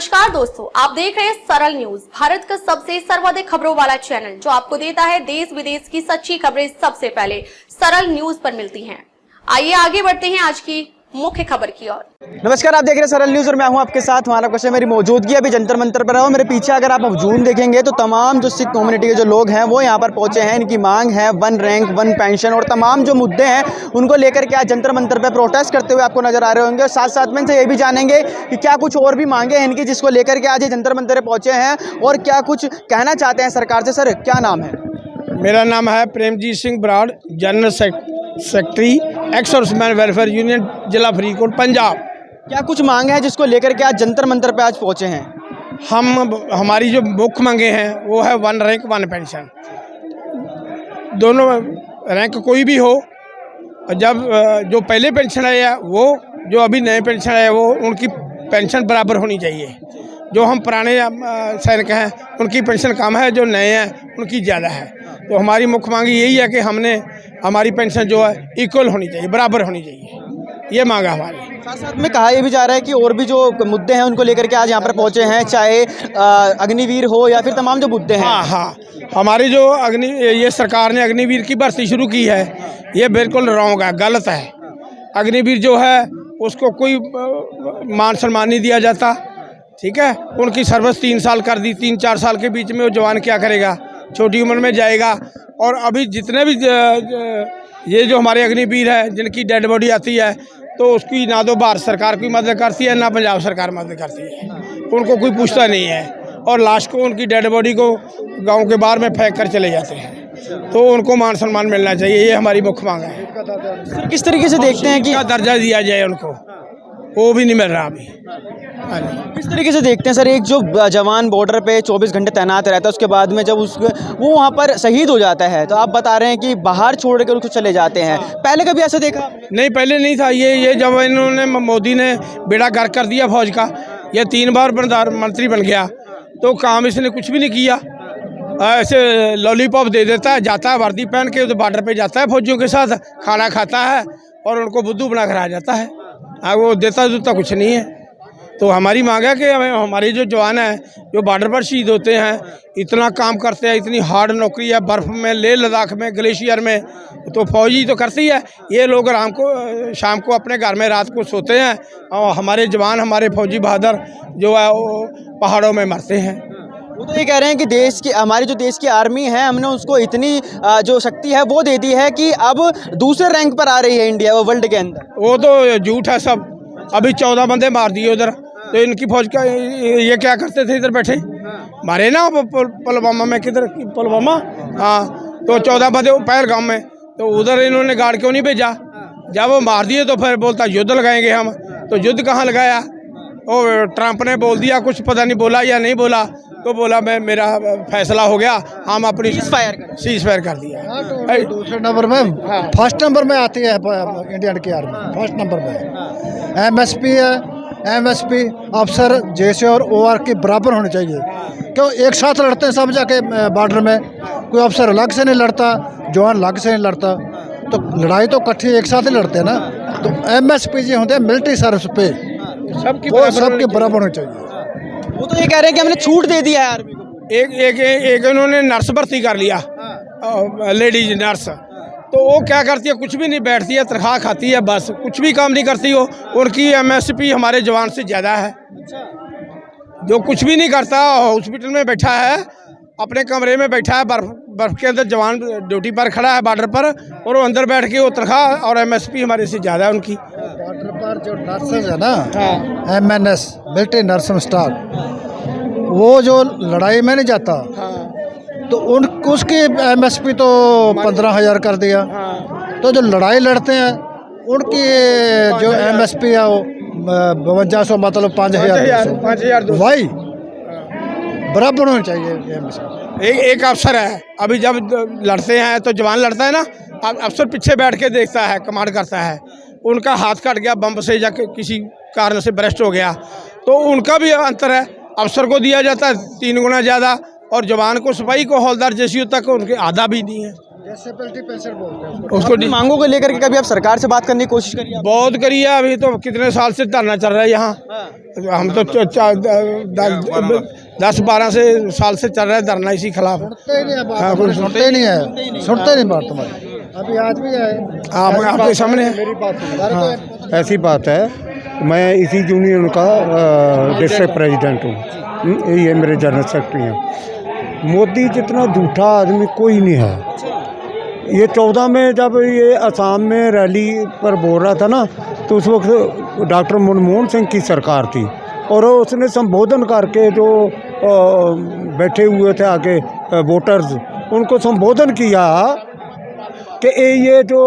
नमस्कार दोस्तों, आप देख रहे हैं सरल न्यूज, भारत का सबसे सर्वाधिक खबरों वाला चैनल जो आपको देता है देश विदेश की सच्ची खबरें सबसे पहले सरल न्यूज पर मिलती हैं। आइए आगे बढ़ते हैं आज की मुख्य खबर की ओर। नमस्कार, आप देख रहे हैं सरल न्यूज़ और मैं हूं आपके साथ। हमारा क्वेश्चन, मेरी मौजूदगी अभी जंतर मंतर पर है और मेरे पीछे अगर आप जून देखेंगे तो तमाम जो सिख कम्युनिटी के जो लोग हैं वो यहां पर पहुंचे हैं। इनकी मांग है 1 रैंक 1 पेंशन और तमाम जो मुद्दे हैं उनको लेकर के आज जंतर मंतर पर प्रोटेस्ट करते हुए आपको नजर आ रहे होंगे। और साथ साथ में इनसे ये भी जानेंगे कि क्या कुछ और भी मांगे हैं इनकी जिसको लेकर के आज ये जंतर मंतर पर पहुंचे हैं और क्या कुछ कहना चाहते हैं सरकार से। सर, क्या नाम है? मेरा नाम है Premjeet Singh Brar, general secretary ex serviceman welfare union, जिला फरीदकोट, पंजाब। क्या कुछ मांग है जिसको लेकर के आज जंतर मंतर पे आज पहुंचे हैं? हमारी जो मुख्य मांगे हैं वो है 1 रैंक 1 पेंशन। दोनों रैंक कोई भी हो, जब जो पहले पेंशन आया वो, जो अभी नए पेंशन आया वो, उनकी पेंशन बराबर होनी चाहिए। जो हम पुराने सैनिक हैं उनकी पेंशन कम है, जो नए हैं उनकी ज़्यादा है। तो हमारी मुख्य मांग यही है कि हमारी पेंशन जो है इक्वल होनी चाहिए, बराबर होनी चाहिए, ये मांग है हमारी। साथ साथ में कहा यह भी जा रहा है कि और भी जो मुद्दे हैं उनको लेकर के आज यहाँ पर पहुँचे हैं, चाहे अग्निवीर हो या फिर तमाम जो मुद्दे हैं। हाँ, हमारी जो ये सरकार ने अग्निवीर की भर्ती शुरू की है, ये बिल्कुल रॉन्ग है, गलत है। अग्निवीर जो है उसको कोई मान सम्मान नहीं दिया जाता, ठीक है। उनकी सर्विस 3 साल कर दी, 3-4 साल के बीच में वो जवान क्या करेगा, छोटी उम्र में जाएगा। और अभी जितने भी ये जो हमारे अग्निवीर है जिनकी डेड बॉडी आती है तो उसकी ना तो भारत सरकार कोई मदद करती है ना पंजाब सरकार मदद करती है, उनको कोई पूछता नहीं है और लास्ट को उनकी डेड बॉडी को गांव के बाहर में फेंक कर चले जाते हैं। तो उनको मान सम्मान मिलना चाहिए, ये हमारी मुख्य मांग है। किस तरीके से देखते हैं कि दर्जा दिया जाए उनको, वो भी नहीं मिल रहा अभी। किस तरीके से देखते हैं सर, एक जो जवान बॉर्डर पे 24 घंटे तैनात रहता है उसके बाद में जब वो वहाँ पर शहीद हो जाता है तो आप बता रहे हैं कि बाहर छोड़ कर उसको चले जाते हैं, पहले कभी ऐसा देखा? नहीं, पहले नहीं था। ये जब इन्होंने मोदी ने बेड़ा गर्क कर दिया फौज का, ये 3 बार प्रधानमंत्री बन गया तो काम इसने कुछ भी नहीं किया। ऐसे लॉलीपॉप दे देता है, जाता है वर्दी पहन के तो बॉर्डर पे जाता है फौजियों के साथ, खाना खाता है और उनको बुद्धू बना कर आ जाता है। वो देता जुता कुछ नहीं है। तो हमारी मांग है कि हमारे जो जवान हैं जो बॉर्डर पर शहीद होते हैं, इतना काम करते हैं, इतनी हार्ड नौकरी है, बर्फ़ में, लेह लद्दाख में, ग्लेशियर में, तो फौजी तो करती है। ये लोग शाम को अपने घर में रात को सोते हैं और हमारे जवान, हमारे फौजी बहादुर जो है वो पहाड़ों में मरते हैं। वो तो ये कह रहे हैं कि हमारी जो देश की आर्मी है हमने उसको इतनी जो शक्ति है वो दे दी है कि अब दूसरे रैंक पर आ रही है इंडिया वो वर्ल्ड के अंदर। वो तो झूठ है सब। अभी 14 बंदे मार दिए उधर, तो इनकी फौज का ये क्या करते थे इधर बैठे, मारे ना पुलवामा में, किधर पुलवामा, हाँ, तो 14 बंदे पहलगाम में, तो उधर इन्होंने गार्ड क्यों नहीं भेजा? जब वो मार दिए तो फिर बोलता युद्ध लगाएंगे हम, तो युद्ध कहाँ लगाया? वो ट्रंप ने बोल दिया, कुछ पता नहीं बोला या नहीं बोला, तो बोला मेरा फैसला हो गया, हम अपनी सीज फायर कर दिया। दूसरे नंबर में, फर्स्ट नंबर में आती है इंडियन की आर्मी, फर्स्ट नंबर में। MSP है, MSP अफसर जैसे और OR के बराबर होने चाहिए। क्यों एक साथ लड़ते हैं सब जाके बॉर्डर में, कोई अफसर अलग से नहीं लड़ता, जवान अलग से नहीं लड़ता, तो लड़ाई तो इकट्ठी एक साथ ही लड़ते हैं ना। तो MSP जो होते हैं मिलिट्री सर्विस पे सबके बराबर होने चाहिए। वो तो ये कह रहे हैं कि हमने छूट दे दिया है आर्मी को। एक इन्होंने नर्स भर्ती कर लिया, लेडीज नर्स, तो वो क्या करती है, कुछ भी नहीं, बैठती है, तनख्वाह खाती है, बस कुछ भी काम नहीं करती हो। उनकी MSP हमारे जवान से ज़्यादा है, जो कुछ भी नहीं करता, हॉस्पिटल में बैठा है, अपने कमरे में बैठा है, बर्फ़ के अंदर जवान ड्यूटी पर खड़ा है बॉर्डर पर, और वो अंदर बैठ के वो तनख्वाह और MSP हमारे से ज़्यादा है उनकी। बॉर्डर पर जो नर्सेज है ना, MNS मिलिट्री नर्सिंग स्टाफ, वो जो लड़ाई में नहीं जाता, तो उसकी MSP तो 15,000 कर दिया। तो जो लड़ाई लड़ते हैं उनकी जो MSP है वो 5200, मतलब 5,000 वही बराबर होना चाहिए MSP। एक अफसर है, अभी जब लड़ते हैं तो जवान लड़ता है ना, अफसर पीछे बैठ के देखता है, कमांड करता है। उनका हाथ कट गया बम से या किसी कारण से ब्रेस्ट हो गया, तो उनका भी अंतर है। अफसर को दिया जाता है 3 गुना ज़्यादा और जवान को, सिपाही को, हौलदार जैसी तक उनके आधा भी नहीं है। डिसेबिलिटी पेंशन बोलते हैं उसको अपनी मांगों को लेकर के कभी आप सरकार से बात करने की कोशिश करिए आप? बहुत करी है। अभी तो कितने साल से धरना चल रहा है यहाँ। हम तो 10-12 साल से चल रहा है धरना इसी खिलाफ। सुनते ही नहीं है हाँ, बात, कोई सुनते ही नहीं है, सुनते नहीं बात तुम्हारी। अभी आज भी है, आपके सामने है। मेरी बात सुनो। हाँ, ऐसी बात है। मैं इसी यूनियन का डिस्ट्रिक्ट प्रेसिडेंट हूँ, ये मेरे जनरल सेक्रेटरी हैं। मोदी जितना झूठा आदमी कोई नहीं है। ये 14 में जब ये असम में रैली पर बोल रहा था ना, तो उस वक्त डॉक्टर मनमोहन सिंह की सरकार थी और उसने संबोधन करके जो बैठे हुए थे आगे वोटर्स, उनको संबोधन किया कि ये जो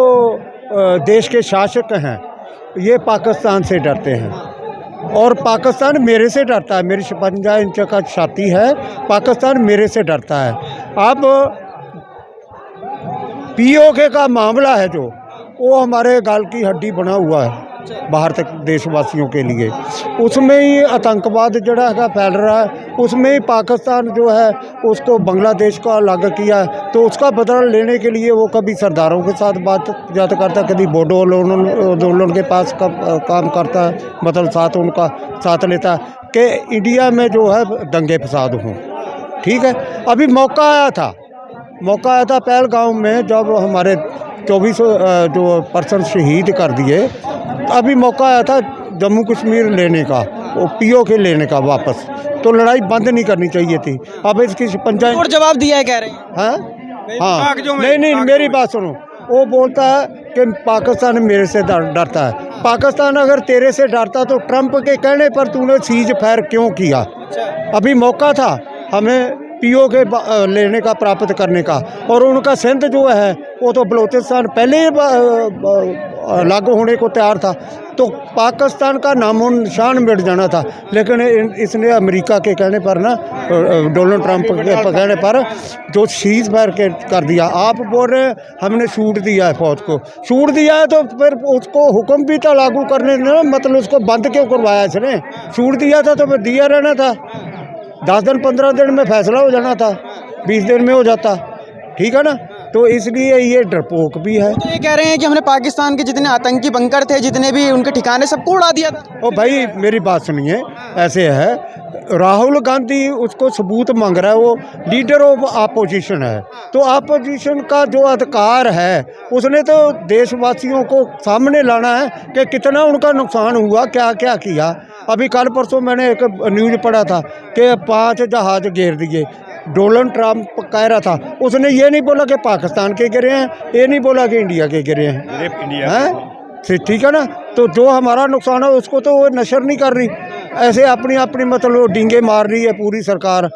देश के शासक हैं ये पाकिस्तान से डरते हैं और पाकिस्तान मेरे से डरता है। मेरी 56 इंच का छाती है, पाकिस्तान मेरे से डरता है। अब पीओके का मामला है जो, वो हमारे गाल की हड्डी बना हुआ है भारत देशवासियों के लिए। उसमें ही आतंकवाद जड़ा है फैल रहा है, उसमें ही पाकिस्तान जो है उसको बांग्लादेश को अलग किया है। तो उसका बदला लेने के लिए वो कभी सरदारों के साथ बात करता है, कभी बोडो आंदोलन के पास काम करता है, मतलब साथ उनका साथ लेता है कि इंडिया में जो है दंगे फसाद हों। ठीक है, अभी मौका आया था पहलगाम में, जब हमारे 24 जो पर्सन शहीद कर दिए। अभी मौका आया था जम्मू कश्मीर लेने का, वो पीओके लेने का वापस। तो लड़ाई बंद नहीं करनी चाहिए थी। अब इसकी पंचायत और जवाब दिया है कह रहे हैं। हाँ, नहीं, मेरी बात सुनो। वो बोलता है कि पाकिस्तान मेरे से डरता है। पाकिस्तान अगर तेरे से डरता तो ट्रंप के कहने पर तूने सीज फायर क्यों किया? अभी मौका था हमें पीओके लेने का, प्राप्त करने का। और उनका सिंध जो है वो तो बलूचिस्तान पहले ही लागू होने को तैयार था, तो पाकिस्तान का नामो निशान मिट जाना था। लेकिन इसने अमेरिका के कहने पर ना, डोनाल्ड ट्रंप के कहने पर जो सीज फायर कर दिया। आप बोल रहे हैं हमने छूट दिया है, फौज को छूट दिया है, तो फिर उसको हुक्म भी था लागू करने ना, मतलब उसको बंद क्यों करवाया इसने? छूट दिया था तो फिर दिया रहना था। 10 दिन 15 दिन में फैसला हो जाना था, 20 दिन में हो जाता। ठीक है ना? तो इसलिए ये डरपोक भी है। तो ये कह रहे हैं कि हमने पाकिस्तान के जितने आतंकी बंकर थे, जितने भी उनके ठिकाने, सबको उड़ा दिया था। ओ भाई मेरी बात सुनिए, ऐसे है, राहुल गांधी उसको सबूत मांग रहा है, वो लीडर ऑफ अपोजिशन है। तो अपोजिशन का जो अधिकार है उसने तो देशवासियों को सामने लाना है कि कितना उनका नुकसान हुआ, क्या क्या किया। अभी कल परसों मैंने एक न्यूज़ पढ़ा था कि 5 जहाज घेर दिए। डोनाल्ड ट्रंप कह रहा था, उसने ये नहीं बोला कि पाकिस्तान के गिरे हैं, ये नहीं बोला कि इंडिया के गिरे हैं। ठीक है ना? तो जो हमारा नुकसान है उसको तो वो नशर नहीं कर रही। ऐसे अपनी मतलब डींगे मार रही है पूरी सरकार।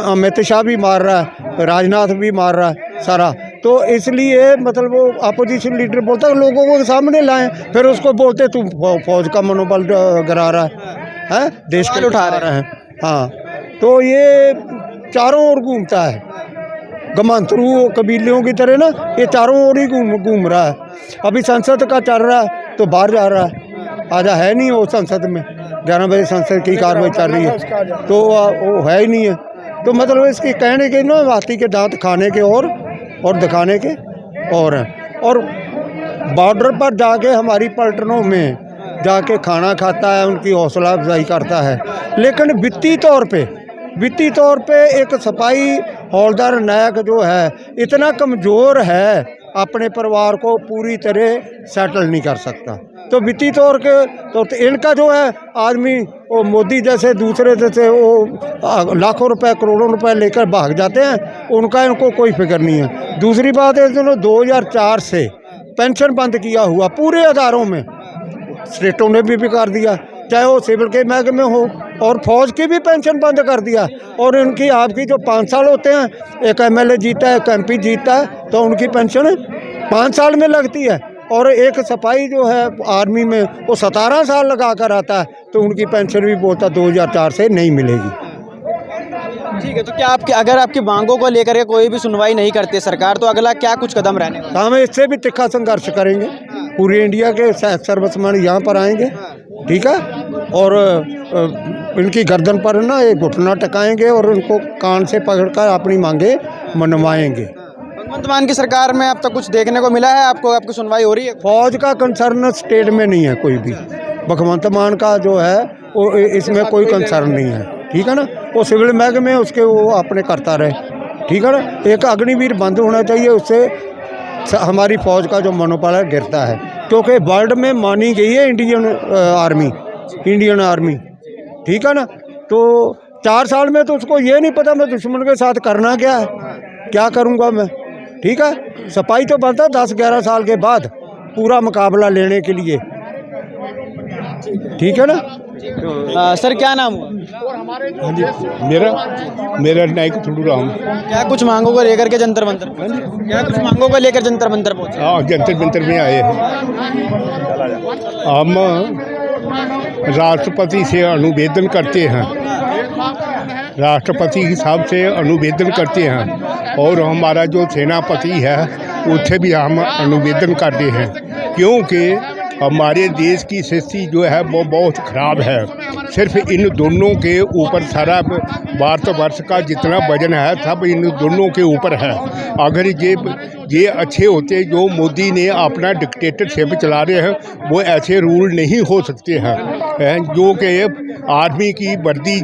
अमित शाह भी मार रहा है, राजनाथ भी मार रहा है सारा। तो इसलिए मतलब वो अपोजिशन लीडर बोलता है लोगों को सामने लाएं, फिर उसको बोलते तुम फौज का मनोबल गिरा रहा है, देश के उठा रहे हैं। हाँ, तो ये चारों ओर घूमता है, गमांतरू कबीलों की तरह ना, ये चारों ओर ही घूम रहा है। अभी संसद का चल रहा है तो बाहर जा रहा है, आजा है नहीं वो संसद में। 11 बजे संसद की कार्रवाई चल रही है, तो वो है ही नहीं है। तो मतलब इसके कहने के ना, हाथी के दांत खाने के और दिखाने के और हैं। और बॉर्डर पर जाके हमारी पलटनों में जाके खाना खाता है, उनकी हौसला अफजाई करता है। लेकिन वित्तीय तौर पे एक सिपाही हौलदार नायक जो है इतना कमज़ोर है, अपने परिवार को पूरी तरह सेटल नहीं कर सकता। तो वित्तीय तौर के तो इनका जो है आदमी, वो मोदी जैसे दूसरे जैसे वो लाखों रुपए करोड़ों रुपए लेकर भाग जाते हैं, उनका इनको कोई फिक्र नहीं है। दूसरी बात है, इन्होंने 2004 से पेंशन बंद किया हुआ पूरे अदारों में, स्टेटों ने भी कर दिया, चाहे वो सिविल के महकमे हो, और फौज की भी पेंशन बंद कर दिया। और इनकी आपकी जो 5 साल होते हैं, एक एमएलए जीता है, एक एमपी जीता है, तो उनकी पेंशन 5 साल में लगती है। और एक सिपाही जो है आर्मी में वो 17 साल लगा कर आता है, तो उनकी पेंशन भी बोलता 2004 से नहीं मिलेगी। ठीक है, तो क्या अगर आपकी मांगों को लेकर के कोई भी सुनवाई नहीं करती सरकार, तो अगला क्या कुछ कदम रहने वाला? हम इससे भी तिखा संघर्ष करेंगे। पूरी इंडिया के सर्विसमैन यहाँ पर आएंगे, ठीक है, और इनकी गर्दन पर ना एक घुटना टकाएंगे और उनको कान से पकड़कर अपनी मांगे मनवाएंगे। भगवंत मान की सरकार में अब तक कुछ देखने को मिला है आपको? आपकी सुनवाई हो रही है? फौज का कंसर्न स्टेट में नहीं है कोई भी। भगवंत मान का जो है वो इसमें कोई कंसर्न नहीं है, ठीक है ना। वो सिविल महकमे उसके वो अपने करता रहे, ठीक है ना। एक अग्निवीर बंद होना चाहिए, उससे हमारी फौज का जो मनोबल है गिरता है, क्योंकि वर्ल्ड में मानी गई है इंडियन आर्मी, ठीक है ना। तो 4 साल में तो उसको ये नहीं पता मैं दुश्मन के साथ करना क्या है, क्या करूँगा मैं, ठीक है। सिपाही तो बनता 10-11 साल के बाद पूरा मुकाबला लेने के लिए, ठीक है ना। सर क्या नाम हुआ? मेरा नायक थोड़ू राम। क्या कुछ मांगों को लेकर के जंतर मंतर? क्या कुछ मांगों को लेकर जंतर मंतर पहुंचे? हाँ, जंतर मंतर में आए हैं। हम राष्ट्रपति से अनुवेदन करते हैं, राष्ट्रपति साहब से अनुवेदन करते हैं, और हमारा जो सेनापति है उससे भी हम अनुवेदन करते हैं, क्योंकि हमारे देश की स्थिति जो है वो बहुत ख़राब है। सिर्फ इन दोनों के ऊपर सारा भारतवर्ष का जितना वजन है सब इन दोनों के ऊपर है। अगर ये अच्छे होते, जो मोदी ने अपना डिक्टेटरशिप चला रहे हैं, वो ऐसे रूल नहीं हो सकते हैं। जो कि आर्मी की वर्दी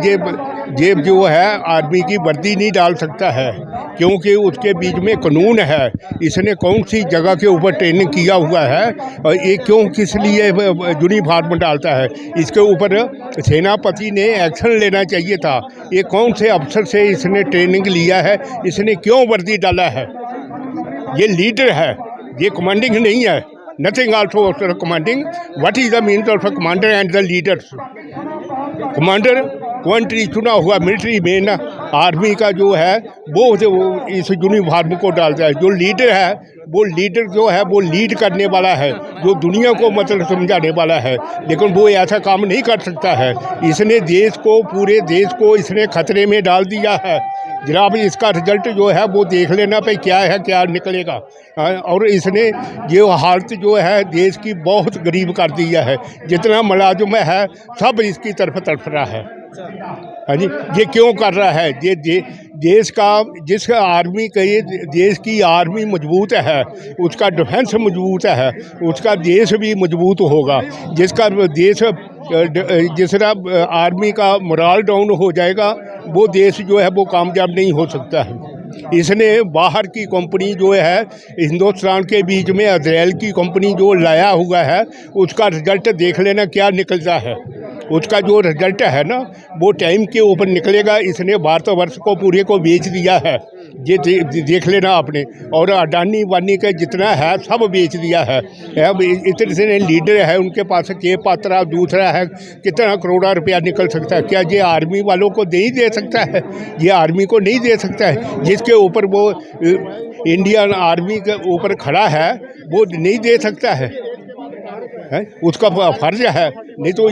जेब जो है आर्मी की वर्दी नहीं डाल सकता है, क्योंकि उसके बीच में कानून है। इसने कौन सी जगह के ऊपर ट्रेनिंग किया हुआ है और ये क्यों किस लिए यूनिफॉर्म डालता है, इसके ऊपर सेनापति ने एक्शन लेना चाहिए था। ये कौन से अफसर से इसने ट्रेनिंग लिया है, इसने क्यों वर्दी डाला है? ये लीडर है, ये कमांडिंग नहीं है। Nothing also after commanding. What is the meaning of commander and the leaders? Commander country चुना हुआ मिलिट्री मैन आर्मी का जो है वो इस यूनिफॉर्म को डालता है। जो लीडर है वो लीडर जो है वो लीड करने वाला है, जो दुनिया को मतलब समझाने वाला है, लेकिन वो ऐसा काम नहीं कर सकता है। इसने देश को, पूरे देश को इसने खतरे में डाल दिया है। जनाब इसका रिजल्ट जो है वो देख लेना पे क्या है, क्या निकलेगा। और इसने ये हालत जो है देश की बहुत गरीब कर दिया है। जितना मुलाजिम है सब इसकी तरफ तड़फ रहा है। हाँ जी, ये क्यों कर रहा है? ये देश का, जिस आर्मी का, ये देश की आर्मी मजबूत है, उसका डिफेंस मजबूत है, उसका देश भी मजबूत होगा। जिसका देश जिस तरह आर्मी का मोराल डाउन हो जाएगा, वो देश जो है वो कामयाब नहीं हो सकता है। इसने बाहर की कंपनी जो है हिंदुस्तान के बीच में इजराइल की कंपनी जो लाया हुआ है, उसका रिजल्ट देख लेना क्या निकलता है। उसका जो रिजल्ट है ना वो टाइम के ऊपर निकलेगा। इसने भारतवर्ष को पूरे को बेच दिया है, ये देख लेना आपने। और अडानी वानी का जितना है सब बेच दिया है। अब इतने लीडर है उनके पास, के पात्रा दूसरा है, कितना करोड़ा रुपया निकल सकता है। क्या ये आर्मी वालों को नहीं दे सकता है? ये आर्मी को नहीं दे सकता है। जिसके ऊपर वो इंडियन आर्मी के ऊपर खड़ा है वो नहीं दे सकता है, उसका फर्ज है। नहीं तो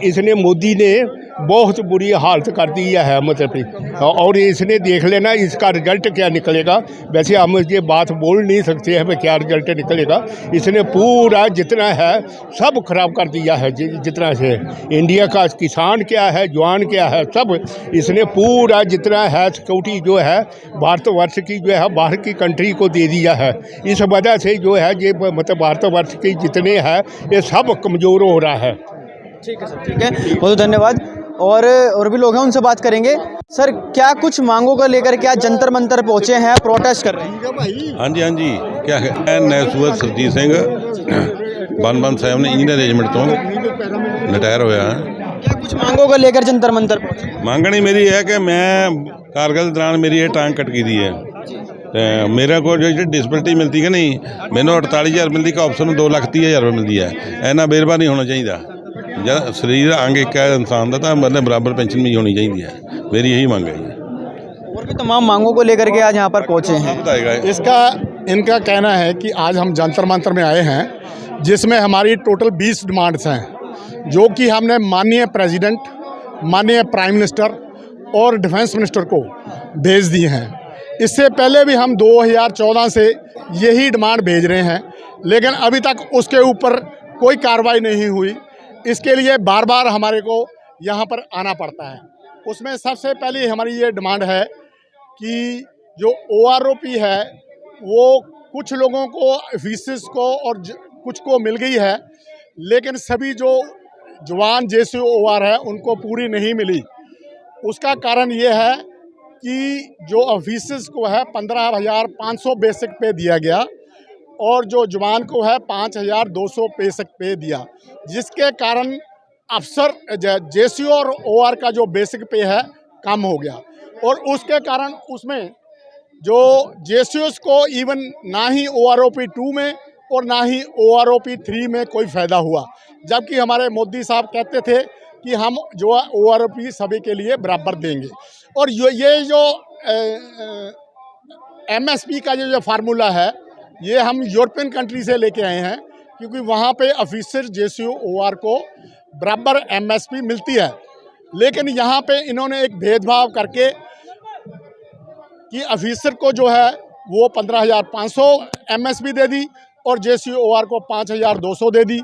इसने, मोदी ने बहुत बुरी हालत कर दी है मतलब। और इसने देख लेना इसका रिजल्ट क्या निकलेगा। वैसे हम ये बात बोल नहीं सकते हैं क्या रिजल्ट निकलेगा। इसने पूरा जितना है सब खराब कर दिया है। जितना से इंडिया का किसान क्या है, जवान क्या है, सब इसने पूरा जितना है सिक्योरिटी जो है भारतवर्ष की जो है बाहर की कंट्री को दे दिया है। इस वजह से जो है ये मतलब भारतवर्ष के जितने हैं ये सब कमज़ोर हो रहा है। ठीक है सर, ठीक है, बहुत धन्यवाद। और भी लोग हैं, उनसे बात करेंगे। सर क्या कुछ मांगों को लेकर के आज जंतर मंतर पहुंचे हैं, प्रोटेस्ट कर रहे हैं? हाँ जी, क्या है, मैं सूरज सरजीत सिंह 117 ने इंजीनियर रेजिमेंट तो रिटायर होया है। क्या कुछ मांगों को लेकर जंतर मंतर पहुंचे? ਮੰਗਣੀ मेरी है कि मैं कारगिल के दौरान मेरी ये टांग कट गई दी है। मेरे को जो डिसबिलिटी मिलती है नहीं, मैंने 48,000 मिलती का ऑप्शन 2,30,000 रुपये मिलती है। इन्ना बेरबा नहीं होना चाहिए। जब शरीर अंग एक है इंसान का, तो मतलब बराबर पेंशन भी होनी चाहिए है। मेरी यही मांग है। और भी तमाम मांगों को लेकर के आज यहाँ पर पहुँचे हैं। बताएगा इनका कहना है कि आज हम जंतर मंतर में आए हैं, जिसमें हमारी टोटल 20 डिमांड्स हैं, जो कि हमने माननीय प्रेसिडेंट, माननीय प्राइम मिनिस्टर और डिफेंस मिनिस्टर को भेज दिए हैं। इससे पहले भी हम 2014 से यही डिमांड भेज रहे हैं, लेकिन अभी तक उसके ऊपर कोई कार्रवाई नहीं हुई। इसके लिए बार बार हमारे को यहाँ पर आना पड़ता है। उसमें सबसे पहले हमारी ये डिमांड है कि जो OROP है, वो कुछ लोगों को ऑफिसेस को और कुछ को मिल गई है, लेकिन सभी जो जवान JCOR है उनको पूरी नहीं मिली। उसका कारण ये है कि जो ऑफिसेस को है 15,500 बेसिक पे दिया गया और जो जवान को है 5,200 बेसिक पे दिया, जिसके कारण अफसर JCO और OR का जो बेसिक पे है कम हो गया और उसके कारण उसमें जो JCOs को इवन ना ही OROP 2 में और ना ही OROP 3 में कोई फ़ायदा हुआ, जबकि हमारे मोदी साहब कहते थे कि हम जो OROP सभी के लिए बराबर देंगे। और ये जो MSP का जो फार्मूला है ये हम यूरोपियन कंट्री से लेके आए हैं, क्योंकि वहाँ पे ऑफिसर JCOR को बराबर MSP मिलती है, लेकिन यहाँ पे इन्होंने एक भेदभाव करके कि ऑफिसर को जो है वो 15,500 MSP दे दी और JCOR को 5,200 दे दी,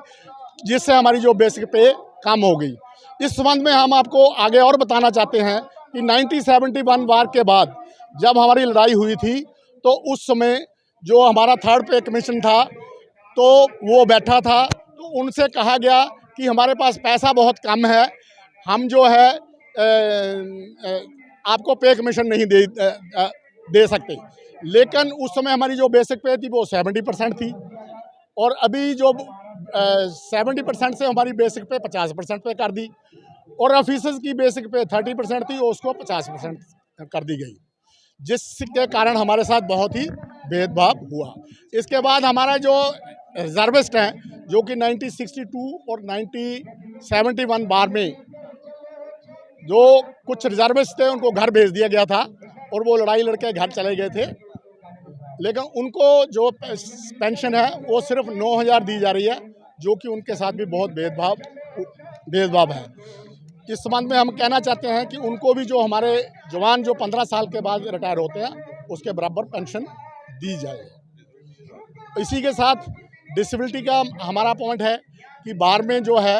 जिससे हमारी जो बेसिक पे कम हो गई। इस संबंध में हम आपको आगे और बताना चाहते हैं कि 1971 वार के बाद जब हमारी लड़ाई हुई थी तो उस समय जो हमारा 3rd पे कमीशन था तो वो बैठा था, तो उनसे कहा गया कि हमारे पास पैसा बहुत कम है, हम जो है आपको पे कमीशन नहीं दे सकते। लेकिन उस समय हमारी जो बेसिक पे थी वो 70% थी और अभी जो 70% से हमारी बेसिक पे 50% पे कर दी और ऑफिसर्स की बेसिक पे 30% थी और उसको 50% कर दी गई, जिसके कारण हमारे साथ बहुत ही भेदभाव हुआ। इसके बाद हमारा जो रिजर्विस्ट हैं जो कि 1962 और 1971 बार में जो कुछ रिजर्विस्ट थे उनको घर भेज दिया गया था और वो लड़ाई लड़के घर चले गए थे, लेकिन उनको जो पेंशन है वो सिर्फ 9,000 दी जा रही है, जो कि उनके साथ भी बहुत भेदभाव है। इस संबंध में हम कहना चाहते हैं कि उनको भी जो हमारे जवान जो 15 साल के बाद रिटायर होते हैं उसके बराबर पेंशन दी जाए। इसी के साथ डिसेबिलिटी का हमारा पॉइंट है कि बार में जो है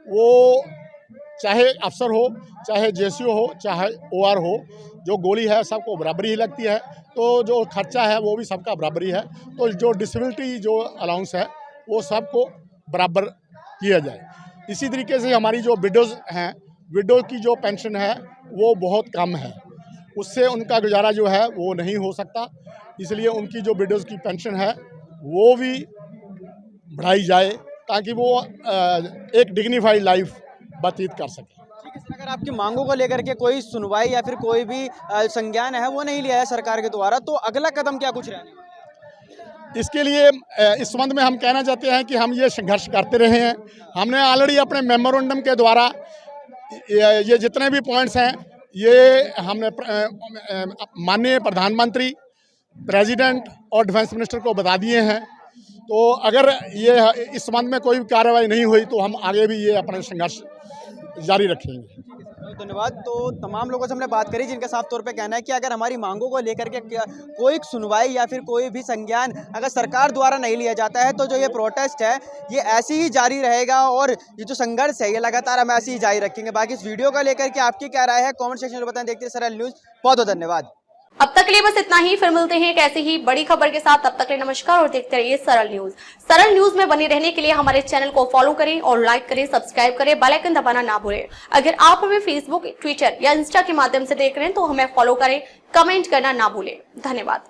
वो चाहे अफसर हो, चाहे JCO हो, चाहे OR हो, जो गोली है सबको बराबरी ही लगती है, तो जो खर्चा है वो भी सबका बराबरी है। तो जो डिसेबिलिटी जो अलाउंस है वो सबको बराबर किया जाए। इसी तरीके से हमारी जो विडोज़ हैं, विडो की जो पेंशन है वो बहुत कम है, उससे उनका गुजारा जो है वो नहीं हो सकता, इसलिए उनकी जो विडोज़ की पेंशन है वो भी बढ़ाई जाए ताकि वो एक डिग्निफाइड लाइफ व्यतीत कर सके। अगर आपकी मांगों को लेकर के कोई सुनवाई या फिर कोई भी संज्ञान है वो नहीं लिया है सरकार के द्वारा, तो अगला कदम क्या कुछ रहने? इसके लिए इस संबंध में हम कहना चाहते हैं कि हम ये संघर्ष करते रहे हैं। हमने ऑलरेडी अपने मेमोरेंडम के द्वारा ये जितने भी पॉइंट्स हैं ये हमने माननीय प्रधानमंत्री, प्रेसिडेंट और डिफेंस मिनिस्टर को बता दिए हैं। तो अगर ये इस संबंध में कोई कार्रवाई नहीं हुई तो हम आगे भी ये अपना संघर्ष जारी रखेंगे। धन्यवाद। तो तमाम लोगों से हमने बात करी जिनका साफ तौर पे कहना है कि अगर हमारी मांगों को लेकर के कोई सुनवाई या फिर कोई भी संज्ञान अगर सरकार द्वारा नहीं लिया जाता है तो जो ये प्रोटेस्ट है ये ऐसे ही जारी रहेगा और ये जो संघर्ष है ये लगातार हम ऐसे ही जारी रखेंगे। बाकी इस वीडियो को लेकर के आपकी क्या राय है कमेंट सेक्शन में बताएं। देखते हैं सरल न्यूज़। बहुत बहुत धन्यवाद। अब तक के लिए बस इतना ही, फिर मिलते हैं एक ऐसी ही बड़ी खबर के साथ। तब तक के लिए नमस्कार और देखते रहिए सरल न्यूज। सरल न्यूज में बने रहने के लिए हमारे चैनल को फॉलो करें और लाइक करें, सब्सक्राइब करें, बेल आइकन दबाना ना भूलें। अगर आप हमें फेसबुक, ट्विटर या इंस्टा के माध्यम से देख रहे हैं तो हमें फॉलो करें, कमेंट करना ना भूलें। धन्यवाद।